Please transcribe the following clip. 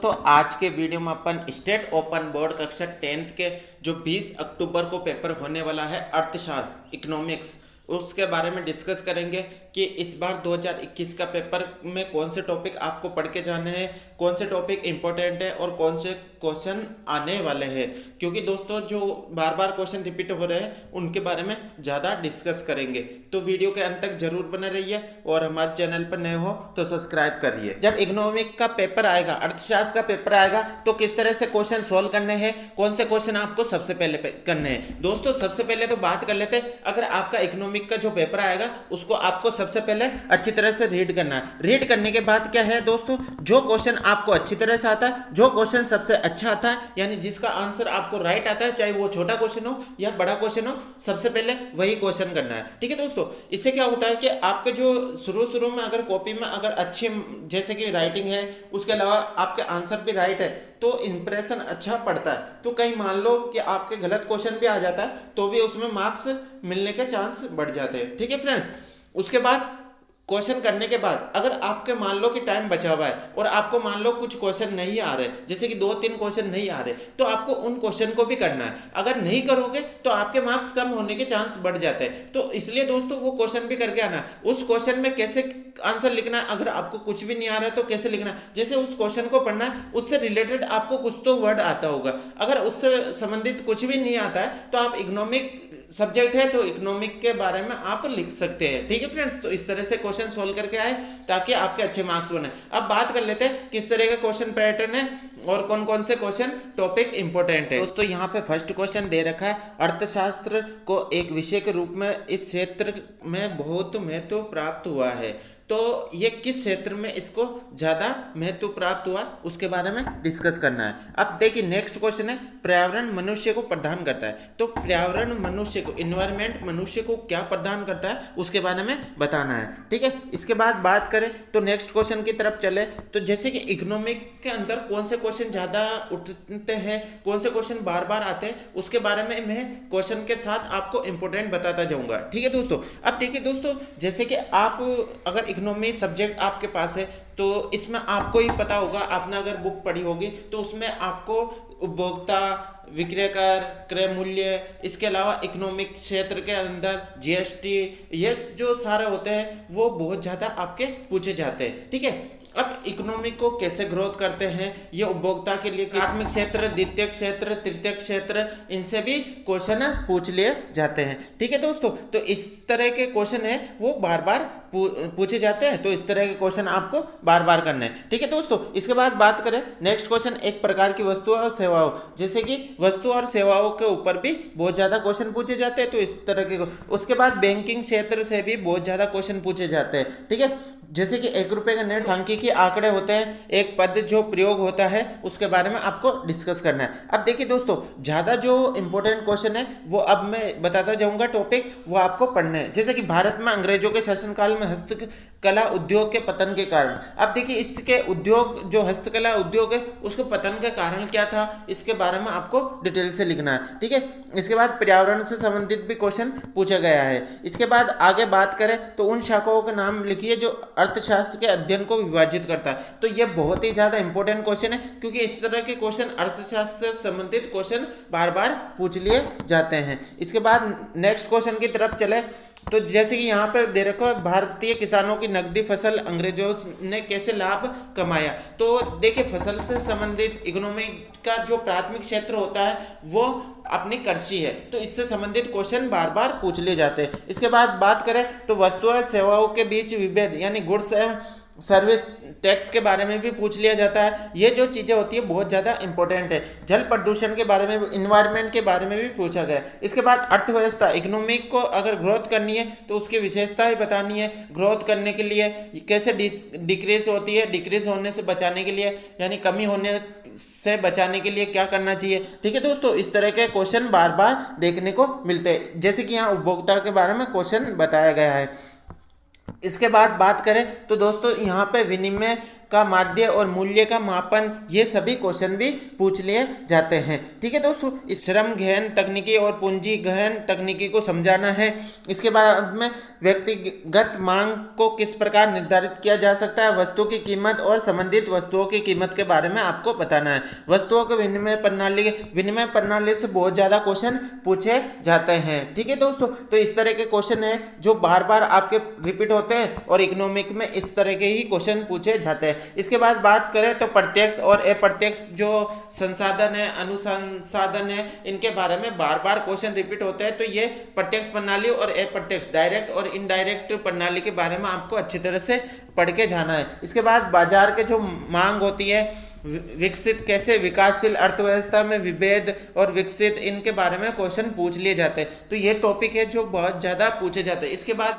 दोस्तों आज के वीडियो में अपन स्टेट ओपन बोर्ड कक्षा 10th के जो 20 अक्टूबर को पेपर होने वाला है अर्थशास्त्र इकोनॉमिक्स उसके बारे में डिस्कस करेंगे कि इस बार 2021 का पेपर में कौन से टॉपिक आपको पढ़ के जाने हैं, कौन से टॉपिक इंपॉर्टेंट है और कौन से क्वेश्चन आने वाले हैं। क्योंकि दोस्तों जो बार बार क्वेश्चन रिपीट हो रहे हैं उनके बारे में ज़्यादा डिस्कस करेंगे, तो वीडियो के अंत तक जरूर बने रहिए और हमारे चैनल पर नए हो तो सब्सक्राइब करिए। जब इकोनॉमिक का पेपर आएगा, अर्थशास्त्र का पेपर आएगा, तो किस तरह से क्वेश्चन सोल्व करने हैं, कौन से क्वेश्चन आपको सबसे पहले करने हैं। दोस्तों सबसे पहले तो बात कर लेते हैं, अगर आपका इकोनॉमिक का जो पेपर आएगा उसको आपको सबसे पहले अच्छी तरह से रीड करना है। रीड करने के बाद क्या है दोस्तों, जो क्वेश्चन आपको अच्छी तरह से आता है, जो क्वेश्चन सबसे अच्छा आता है, यानी जिसका आंसर आपको राइट आता है, चाहे वो छोटा क्वेश्चन हो या बड़ा क्वेश्चन हो, सबसे पहले वही क्वेश्चन करना है। ठीक है दोस्तों, इससे क्या होता है कि आपके जो शुरू में अगर कॉपी में अगर अच्छी जैसे कि राइटिंग है, उसके अलावा आपके आंसर भी राइट है, तो इंप्रेशन अच्छा पड़ता है। तो कहीं मान लो कि आपके गलत क्वेश्चन भी आ जाता है तो भी उसमें मार्क्स मिलने के चांस बढ़ जाते हैं। ठीक है फ्रेंड्स, उसके बाद क्वेश्चन करने के बाद अगर आपके मान लो कि टाइम बचा हुआ है और आपको मान लो कुछ क्वेश्चन नहीं आ रहे, जैसे कि 2-3 क्वेश्चन नहीं आ रहे, तो आपको उन क्वेश्चन को भी करना है। अगर नहीं करोगे तो आपके मार्क्स कम होने के चांस बढ़ जाते हैं। तो इसलिए दोस्तों वो क्वेश्चन भी करके आना है। उस क्वेश्चन में कैसे आंसर लिखना है, अगर आपको कुछ भी नहीं आ रहा है तो कैसे लिखना है, जैसे उस क्वेश्चन को पढ़ना है, उससे रिलेटेड आपको कुछ तो वर्ड आता होगा। अगर उससे संबंधित कुछ भी नहीं आता है तो आप इकोनॉमिक सब्जेक्ट है तो इकोनॉमिक के बारे में आप लिख सकते हैं। ठीक है फ्रेंड्स, तो इस तरह से क्वेश्चन सोल्व करके आए ताकि आपके अच्छे मार्क्स बने। अब बात कर लेते हैं किस तरह का क्वेश्चन पैटर्न है और कौन कौन से क्वेश्चन टॉपिक इंपॉर्टेंट है। दोस्तों यहाँ पे फर्स्ट क्वेश्चन दे रखा है, अर्थशास्त्र को एक विषय के रूप में इस क्षेत्र में बहुत महत्व प्राप्त हुआ है। तो ये किस क्षेत्र में इसको ज़्यादा महत्व प्राप्त हुआ उसके बारे में डिस्कस करना है। अब देखिए नेक्स्ट क्वेश्चन है, पर्यावरण मनुष्य को प्रदान करता है। तो पर्यावरण मनुष्य को, इन्वायरमेंट मनुष्य को क्या प्रदान करता है उसके बारे में बताना है। ठीक है, इसके बाद बात करें तो नेक्स्ट क्वेश्चन की तरफ चले, तो जैसे कि इकोनॉमिक के अंदर कौन से क्वेश्चन ज़्यादा उठते हैं, कौन से क्वेश्चन बार बार आते हैं, उसके बारे में मैं क्वेश्चन के साथ आपको इंपॉर्टेंट बताता जाऊँगा। ठीक है दोस्तों, अब देखिए दोस्तों, जैसे कि आप अगर इकोनॉमी सब्जेक्ट आपके पास है तो इसमें आपको ही पता होगा, आपने अगर बुक पढ़ी होगी तो उसमें आपको उपभोक्ता, विक्रय कर, क्रय मूल्य, इसके अलावा इकोनॉमिक क्षेत्र के अंदर जीएसटी, ये जो सारे होते हैं वो बहुत ज़्यादा आपके पूछे जाते हैं। ठीक है, अब इकोनॉमी को कैसे ग्रोथ करते हैं, ये उपभोक्ता के लिए प्राथमिक क्षेत्र, द्वितीय क्षेत्र, तृतीय क्षेत्र, इनसे भी क्वेश्चन पूछ लिए जाते हैं। ठीक है दोस्तों, तो इस तरह के क्वेश्चन है वो बार बार पूछे जाते हैं, तो इस तरह के क्वेश्चन आपको बार बार करने हैं। ठीक है दोस्तों, इसके बाद बात करें नेक्स्ट क्वेश्चन, एक प्रकार की वस्तु और सेवाओं, जैसे कि वस्तु और सेवाओं के ऊपर भी बहुत ज़्यादा क्वेश्चन पूछे जाते हैं, तो इस तरह के। उसके बाद बैंकिंग क्षेत्र से भी बहुत ज़्यादा क्वेश्चन पूछे जाते हैं। ठीक है, जैसे कि 1 रुपये का नेट सांख्यिकी आंकड़े होते हैं, एक पद जो प्रयोग होता है उसके बारे में आपको डिस्कस करना है। अब देखिए दोस्तों, ज़्यादा जो इंपॉर्टेंट क्वेश्चन है वो अब मैं बताता जाऊंगा टॉपिक, वो आपको पढ़ने हैं। जैसे कि भारत में अंग्रेजों के शासनकाल में हस्तकला उद्योग के पतन के कारण, अब देखिए इसके उद्योग, जो हस्तकला उद्योग है उसके पतन का कारण क्या था, इसके बारे में आपको डिटेल से लिखना है। ठीक है, इसके बाद पर्यावरण से संबंधित भी क्वेश्चन पूछा गया है। इसके बाद आगे बात करें तो उन शाखाओं के नाम लिखिए जो अर्थशास्त्र के अध्ययन को विभाजित करता है। तो ये बहुत ही ज्यादा इंपॉर्टेंट क्वेश्चन है, क्योंकि इस तरह के क्वेश्चन अर्थशास्त्र से संबंधित क्वेश्चन बार बार पूछ लिए जाते हैं। इसके बाद नेक्स्ट क्वेश्चन की तरफ चले, तो जैसे कि यहाँ पे दे रखा है, भारतीय किसानों की नकदी फसल अंग्रेजों ने कैसे लाभ कमाया। तो देखिए फसल से संबंधित इकोनॉमी का जो प्राथमिक क्षेत्र होता है वो अपनी कृषि है, तो इससे संबंधित क्वेश्चन बार बार पूछ लिए जाते हैं। इसके बाद बात करें तो वस्तु और सेवाओं के बीच विभेद, यानी गुड्स एंड सर्विस टैक्स के बारे में भी पूछ लिया जाता है। ये जो चीज़ें होती है बहुत ज़्यादा इंपॉर्टेंट है। जल प्रदूषण के बारे में, इन्वायरमेंट के बारे में भी पूछा गया है। इसके बाद अर्थव्यवस्था, इकोनॉमिक को अगर ग्रोथ करनी है तो उसकी विशेषताएं बतानी है। ग्रोथ करने के लिए कैसे डिक्रीज होती है, डिक्रीज होने से बचाने के लिए, यानी कमी होने से बचाने के लिए क्या करना चाहिए। ठीक है दोस्तों, इस तरह के क्वेश्चन बार बार देखने को मिलते हैं, जैसे कि यहाँ उपभोक्ता के बारे में क्वेश्चन बताया गया है। इसके बाद बात करें तो दोस्तों यहाँ पे विनिमय का माध्य और मूल्य का मापन, ये सभी क्वेश्चन भी पूछ लिए जाते हैं। ठीक है दोस्तों, इस श्रम गहन तकनीकी और पूंजी गहन तकनीकी को समझाना है। इसके बाद में व्यक्तिगत मांग को किस प्रकार निर्धारित किया जा सकता है, वस्तु की कीमत और संबंधित वस्तुओं की कीमत के बारे में आपको बताना है। वस्तुओं के विनिमय प्रणाली से बहुत ज़्यादा क्वेश्चन पूछे जाते हैं। ठीक है दोस्तों, तो इस तरह के क्वेश्चन है जो बार बार आपके रिपीट होते हैं और इकोनॉमिक में इस तरह के ही क्वेश्चन पूछे जाते हैं। इसके बाद बात करें तो प्रत्यक्ष और अप्रत्यक्ष जो संसाधन है, अनुसंसाधन है, इनके बारे में बार बार क्वेश्चन रिपीट होते हैं। तो ये प्रत्यक्ष प्रणाली और अप्रत्यक्ष, डायरेक्ट और इनडायरेक्ट प्रणाली के बारे में आपको अच्छी तरह से पढ़ के जाना है। इसके बाद बाजार के जो मांग होती है, विकसित कैसे विकासशील अर्थव्यवस्था में विभेद और विकसित, इनके बारे में क्वेश्चन पूछ लिए जाते हैं। तो ये टॉपिक है जो बहुत ज़्यादा पूछे जाते हैं। इसके बाद